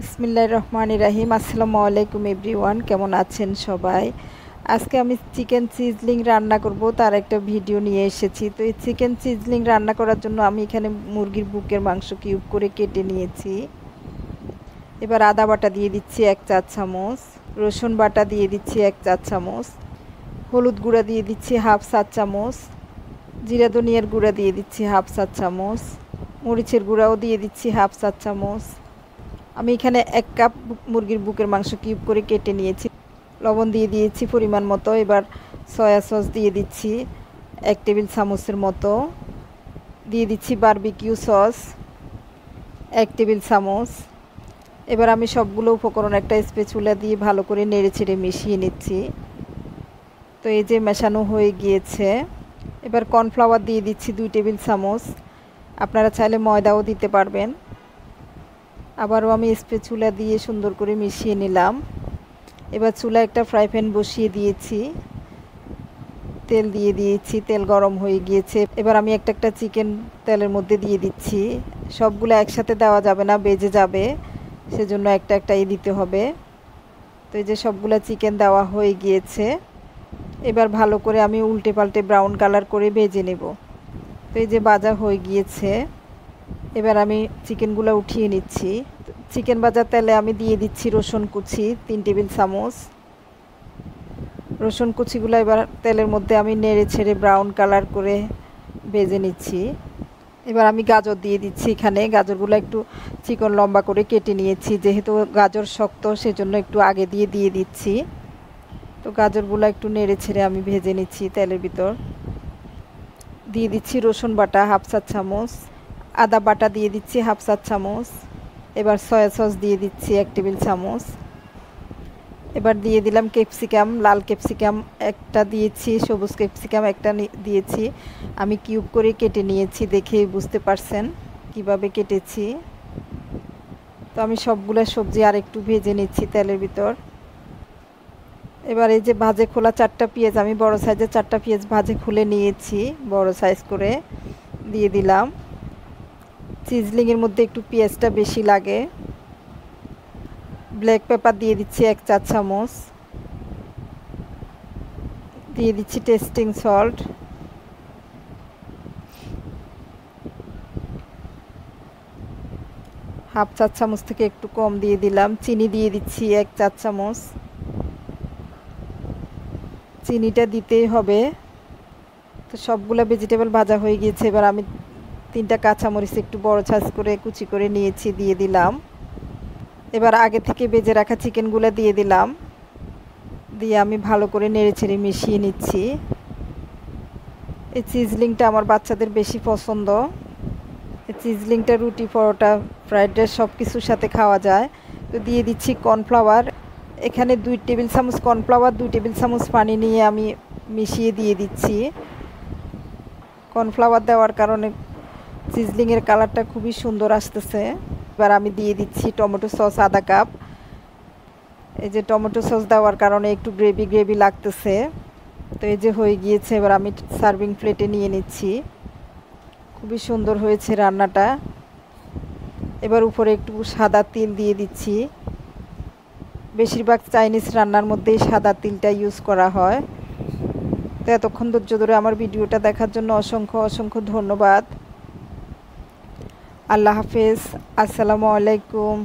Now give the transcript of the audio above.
বিসমিল্লাহির রহমানির রহিম। আসসালামু আলাইকুম এভরিওয়ান, কেমন আছেন সবাই? আজকে আমি চিকেন সিজলিং রান্না করব, তার একটা ভিডিও নিয়ে এসেছি। তো এই চিকেন সিজলিং রান্না করার জন্য আমি এখানে মুরগির বুকের মাংস কিউব করে কেটে নিয়েছি। এবার আদা বাটা দিয়ে দিচ্ছি 1 চা চামচ, রসুন বাটা দিয়ে দিচ্ছি 1 চা চামচ, হলুদ গুঁড়া দিয়ে দিচ্ছি 1/2 চা চামচ, জিরা ধনিয়ার গুঁড়া দিয়ে দিচ্ছি 1/2 চা চামচ, মরিচের গুঁড়াও দিয়ে দিচ্ছি 1/2 চা চামচ। আমি এখানে 1 কাপ মুরগির বুকের মাংস কিউব করে কেটে নিয়েছি। লবণ দিয়ে দিয়েছি পরিমাণ মতো। এবার সয়া সস দিয়ে দিচ্ছি 1 টেবিল চামচের মতো, দিয়ে দিচ্ছি বারবিকিউ সস 1 টেবিল চামচ। এবার আমি সবগুলো উপকরণ একটা স্প্যাচুলা দিয়ে ভালো করে নেড়েচেড়ে মিশিয়ে নিচ্ছি। তো এই যে মেশানো হয়ে গিয়েছে। এবার কর্নফ্লাওয়ার দিয়ে দিচ্ছি 2 টেবিল চামচ, আপনারা চাইলে ময়দাও দিতে পারবেন। আবারও আমি স্প্যাচুলা দিয়ে সুন্দর করে মিশিয়ে নিলাম। এবার চুলায় একটা ফ্রাই প্যান বসিয়ে দিয়েছি, তেল দিয়ে দিয়েছি, তেল গরম হয়ে গিয়েছে। এবার আমি একটা চিকেন তেলের মধ্যে দিয়ে দিচ্ছি। সবগুলো একসাথে দেওয়া যাবে না, বেজে যাবে, সেজন্য একটাই দিতে হবে। তো এই যে সবগুলো চিকেন দেওয়া হয়ে গিয়েছে। এবার ভালো করে আমি উল্টে পাল্টে ব্রাউন কালার করে ভেজে নেব। তো এই যে ভাজা হয়ে গিয়েছে। এবার আমি চিকেনগুলো উঠিয়ে নিচ্ছি। চিকেন ভাজার তেলে আমি দিয়ে দিচ্ছি রসুন কুচি 3 টেবিল চামচ। রসুন কুচিগুলো এবার তেলের মধ্যে আমি নেড়ে ছেড়ে ব্রাউন কালার করে ভেজে নিচ্ছি। এবার আমি গাজর দিয়ে দিচ্ছি। এখানে গাজরগুলো একটু চিকন লম্বা করে কেটে নিয়েছি, যেহেতু গাজর শক্ত সেজন্য একটু আগে দিয়ে দিচ্ছি। তো গাজরগুলো একটু নেড়ে ছেড়ে আমি ভেজে নিচ্ছি তেলের ভিতর। দিয়ে দিচ্ছি রসুন বাটা 1/2 চা চামচ, আদা বাটা দিয়ে দিচ্ছি 1/2 চা চামচ। এবার সয়া সস দিয়ে দিচ্ছি 1 টেবিল চামচ। এবার দিয়ে দিলাম ক্যাপসিকাম, লাল ক্যাপসিকাম একটা দিয়েছি, সবুজ ক্যাপসিকাম একটা দিয়েছি। আমি কিউব করে কেটে নিয়েছি, দেখেই বুঝতে পারছেন কিভাবে কেটেছি। তো আমি সবগুলো সবজি আর একটু ভেজে নিচ্ছি তেলের ভিতর। এবার এই যে ভাজে খোলা 4টা পেঁয়াজ, আমি বড় সাইজের 4টা পেঁয়াজ ভাজে খুলে নিয়েছি, বড় সাইজ করে দিয়ে দিলাম। সিজলিংয়ের মধ্যে একটু পেঁয়াজটা বেশি লাগে। ব্ল্যাক পেপার দিয়ে দিচ্ছি 1 চা চামচ, দিয়ে দিচ্ছি টেস্টিং সল্ট, হাফ চা চামচ থেকে একটু কম দিয়ে দিলাম। চিনি দিয়ে দিচ্ছি 1 চা চামচ, চিনিটা দিতেই হবে। তো সবগুলো ভেজিটেবল ভাজা হয়ে গিয়েছে। এবার আমি 3টা কাঁচামরিচ একটু বড় সাইজ করে কুচি করে নিয়েছি, দিয়ে দিলাম। এবার আগে থেকে ভেজে রাখা চিকেনগুলো দিয়ে দিলাম, দিয়ে আমি ভালো করে নেড়েচেড়ে মিশিয়ে নিচ্ছি। এই সিজলিংটা আমার বাচ্চাদের বেশি পছন্দ। এই সিজলিংটা রুটি, পরোটা, ফ্রাইড রাইস সব কিছুর সাথে খাওয়া যায়। তো দিয়ে দিচ্ছি কর্নফ্লাওয়ার। এখানে 2 টেবিল চামচ কর্নফ্লাওয়ার, 2 টেবিল চামচ পানি নিয়ে আমি মিশিয়ে দিয়ে দিচ্ছি। কর্নফ্লাওয়ার দেওয়ার কারণে সিজলিংয়ের কালারটা খুবই সুন্দর আসতেছে। এবার আমি দিয়ে দিচ্ছি টমেটো সস আধা কাপ। এই যে টমেটো সস দেওয়ার কারণে একটু গ্রেভি লাগতেছে। তো এই যে হয়ে গিয়েছে। এবার আমি সার্ভিং প্লেটে নিয়ে নিচ্ছি। খুবই সুন্দর হয়েছে রান্নাটা। এবার উপরে একটু সাদা তিল দিয়ে দিচ্ছি। বেশিরভাগ চাইনিজ রান্নার মধ্যেই সাদা তিলটা ইউজ করা হয়। তো এতক্ষণ ধৈর্য ধরে আমার ভিডিওটা দেখার জন্য অসংখ্য ধন্যবাদ। আল্লাহ হাফেজ, আসসালামু আলাইকুম।